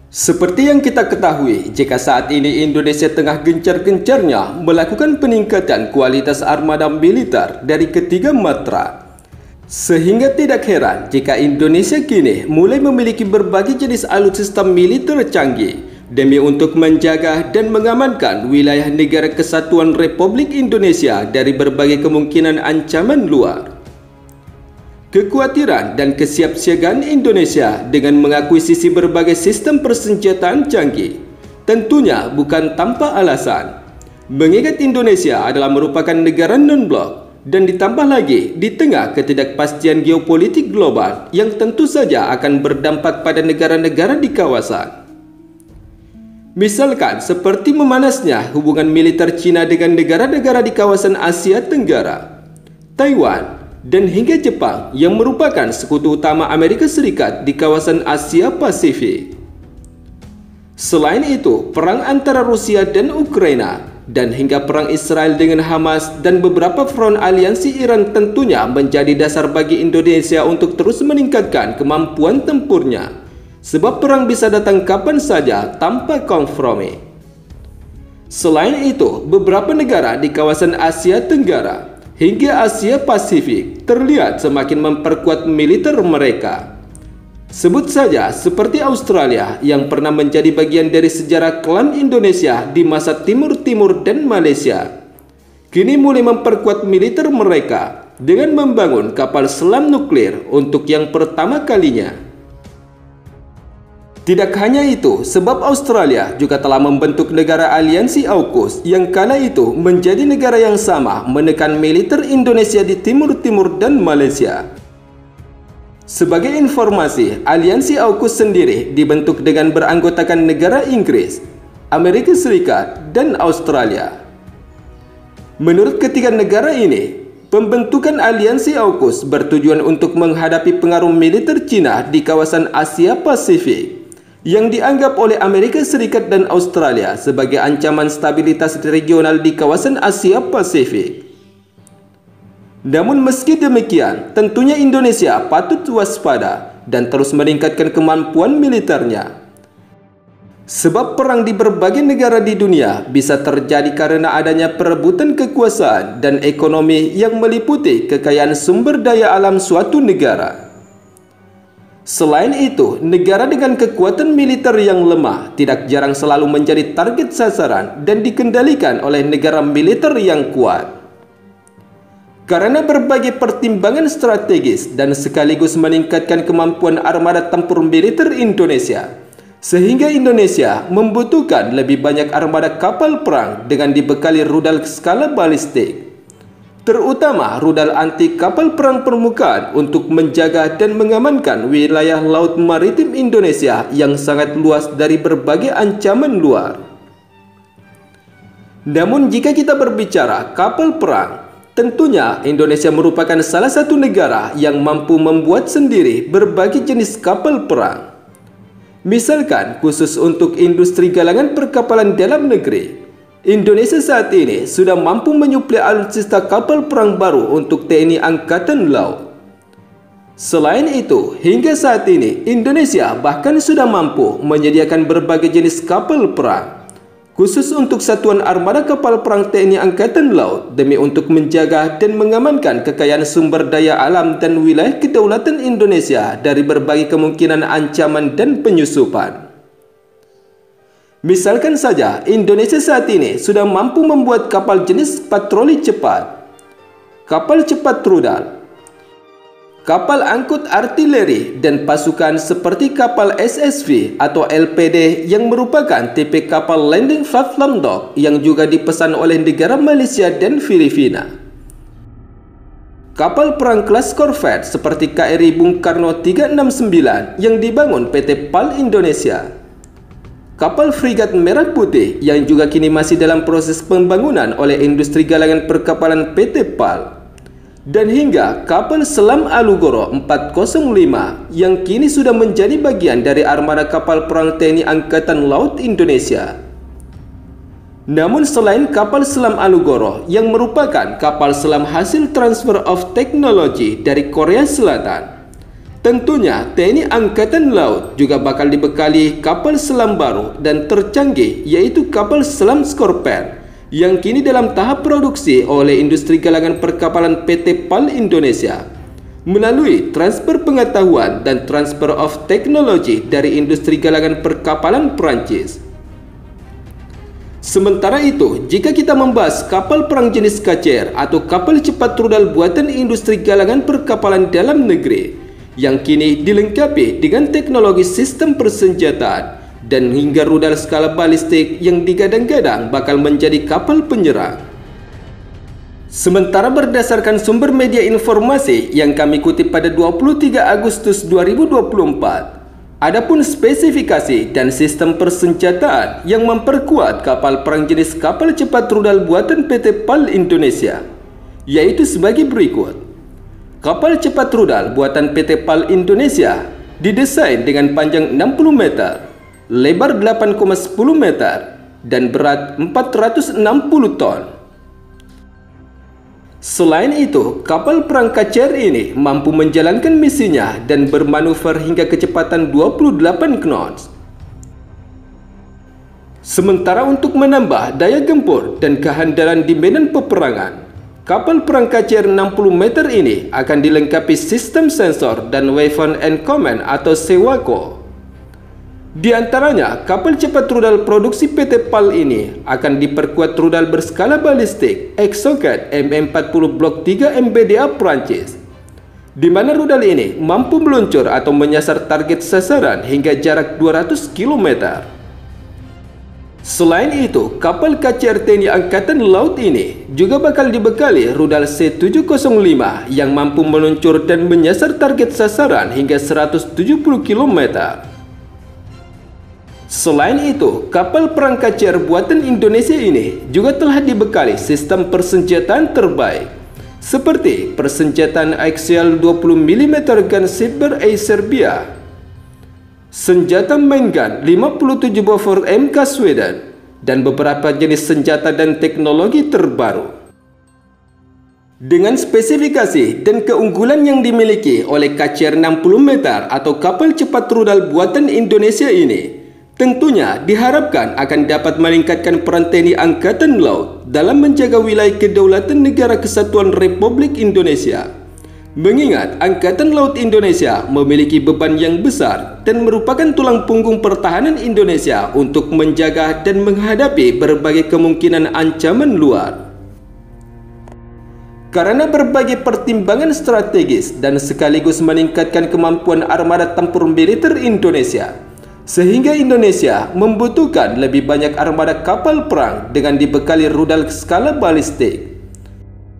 Seperti yang kita ketahui, jika saat ini Indonesia tengah gencar-gencarnya melakukan peningkatan kualitas armada militer dari ketiga matra. Sehingga tidak heran jika Indonesia kini mulai memiliki berbagai jenis alutsista militer canggih demi untuk menjaga dan mengamankan wilayah negara kesatuan Republik Indonesia dari berbagai kemungkinan ancaman luar. Kekhawatiran dan kesiapsiagaan Indonesia dengan mengakuisisi berbagai sistem persenjataan canggih tentunya bukan tanpa alasan. Mengingat Indonesia adalah merupakan negara non-blok dan ditambah lagi di tengah ketidakpastian geopolitik global yang tentu saja akan berdampak pada negara-negara di kawasan. Misalkan seperti memanasnya hubungan militer China dengan negara-negara di kawasan Asia Tenggara, Taiwan, dan hingga Jepang yang merupakan sekutu utama Amerika Serikat di kawasan Asia Pasifik. Selain itu, perang antara Rusia dan Ukraina dan hingga perang Israel dengan Hamas dan beberapa front aliansi Iran tentunya menjadi dasar bagi Indonesia untuk terus meningkatkan kemampuan tempurnya. Sebab perang bisa datang kapan saja tanpa kompromi. Selain itu, beberapa negara di kawasan Asia Tenggara hingga Asia Pasifik terlihat semakin memperkuat militer mereka. Sebut saja seperti Australia yang pernah menjadi bagian dari sejarah klan Indonesia di masa Timur Timur dan Malaysia. Kini mulai memperkuat militer mereka dengan membangun kapal selam nuklir untuk yang pertama kalinya. Tidak hanya itu, sebab Australia juga telah membentuk negara aliansi AUKUS yang kala itu menjadi negara yang sama menekan militer Indonesia di Timur Timur dan Malaysia. Sebagai informasi, aliansi AUKUS sendiri dibentuk dengan beranggotakan negara Inggris, Amerika Serikat, dan Australia. Menurut ketiga negara ini, pembentukan aliansi AUKUS bertujuan untuk menghadapi pengaruh militer Cina di kawasan Asia Pasifik yang dianggap oleh Amerika Serikat dan Australia sebagai ancaman stabilitas regional di kawasan Asia Pasifik. Namun meski demikian, tentunya Indonesia patut waspada dan terus meningkatkan kemampuan militernya. Sebab perang di berbagai negara di dunia bisa terjadi karena adanya perebutan kekuasaan dan ekonomi yang meliputi kekayaan sumber daya alam suatu negara. Selain itu, negara dengan kekuatan militer yang lemah tidak jarang selalu menjadi target sasaran dan dikendalikan oleh negara militer yang kuat. Karena berbagai pertimbangan strategis dan sekaligus meningkatkan kemampuan armada tempur militer Indonesia, sehingga Indonesia membutuhkan lebih banyak armada kapal perang dengan dibekali rudal skala balistik, terutama rudal anti kapal perang permukaan untuk menjaga dan mengamankan wilayah laut maritim Indonesia yang sangat luas dari berbagai ancaman luar. Namun jika kita berbicara kapal perang, tentunya Indonesia merupakan salah satu negara yang mampu membuat sendiri berbagai jenis kapal perang. Misalkan khusus untuk industri galangan perkapalan dalam negeri, Indonesia saat ini sudah mampu menyuplai alutsista kapal perang baru untuk TNI Angkatan Laut. Selain itu, hingga saat ini Indonesia bahkan sudah mampu menyediakan berbagai jenis kapal perang khusus untuk Satuan Armada Kapal Perang TNI Angkatan Laut demi untuk menjaga dan mengamankan kekayaan sumber daya alam dan wilayah kedaulatan Indonesia dari berbagai kemungkinan ancaman dan penyusupan. Misalkan saja, Indonesia saat ini sudah mampu membuat kapal jenis patroli cepat, kapal cepat rudal, kapal angkut artileri, dan pasukan seperti kapal SSV atau LPD yang merupakan tipe kapal landing platform dock yang juga dipesan oleh negara Malaysia dan Filipina. Kapal perang kelas korvet seperti KRI Bung Karno 369 yang dibangun PT PAL Indonesia. Kapal frigat merah putih yang juga kini masih dalam proses pembangunan oleh industri galangan perkapalan PT PAL. Dan hingga kapal selam Alugoro 405 yang kini sudah menjadi bagian dari armada kapal perang TNI Angkatan Laut Indonesia. Namun selain kapal selam Alugoro yang merupakan kapal selam hasil transfer of technology dari Korea Selatan, Tentunya TNI Angkatan Laut juga bakal dibekali kapal selam baru dan tercanggih, yaitu kapal selam Scorpène yang kini dalam tahap produksi oleh industri galangan perkapalan PT PAL Indonesia melalui transfer pengetahuan dan transfer of technology dari industri galangan perkapalan Perancis. Sementara itu, jika kita membahas kapal perang jenis KCR atau kapal cepat rudal buatan industri galangan perkapalan dalam negeri yang kini dilengkapi dengan teknologi sistem persenjataan dan hingga rudal skala balistik yang digadang-gadang bakal menjadi kapal penyerang. Sementara berdasarkan sumber media informasi yang kami kutip pada 23 Agustus 2024, adapun spesifikasi dan sistem persenjataan yang memperkuat kapal perang jenis kapal cepat rudal buatan PT PAL Indonesia, yaitu sebagai berikut. Kapal cepat rudal buatan PT PAL Indonesia didesain dengan panjang 60 meter, lebar 8,10 meter, dan berat 460 ton. Selain itu, kapal perang KCR ini mampu menjalankan misinya dan bermanuver hingga kecepatan 28 knots. Sementara untuk menambah daya gempur dan kehandalan di medan peperangan, kapal perang KCR 60 meter ini akan dilengkapi sistem sensor dan weapon and command atau SEWACO. Di antaranya, kapal cepat rudal produksi PT PAL ini akan diperkuat rudal berskala balistik Exocet M40 Blok 3 MBDA Prancis, di mana rudal ini mampu meluncur atau menyasar target sasaran hingga jarak 200 km. Selain itu, kapal KCR TNI Angkatan Laut ini juga bakal dibekali rudal C705 yang mampu meluncur dan menyasar target sasaran hingga 170 km. Selain itu, kapal perang KCR buatan Indonesia ini juga telah dibekali sistem persenjataan terbaik seperti persenjataan axial 20 mm gun Sidber A Serbia, senjata main gun 57 Bofors MK Sweden, dan beberapa jenis senjata dan teknologi terbaru. Dengan spesifikasi dan keunggulan yang dimiliki oleh KCR 60 meter atau kapal cepat rudal buatan Indonesia ini, tentunya diharapkan akan dapat meningkatkan peran TNI Angkatan Laut dalam menjaga wilayah kedaulatan Negara Kesatuan Republik Indonesia. Mengingat Angkatan Laut Indonesia memiliki beban yang besar dan merupakan tulang punggung pertahanan Indonesia untuk menjaga dan menghadapi berbagai kemungkinan ancaman luar. Karena berbagai pertimbangan strategis dan sekaligus meningkatkan kemampuan armada tempur militer Indonesia, sehingga Indonesia membutuhkan lebih banyak armada kapal perang dengan dibekali rudal skala balistik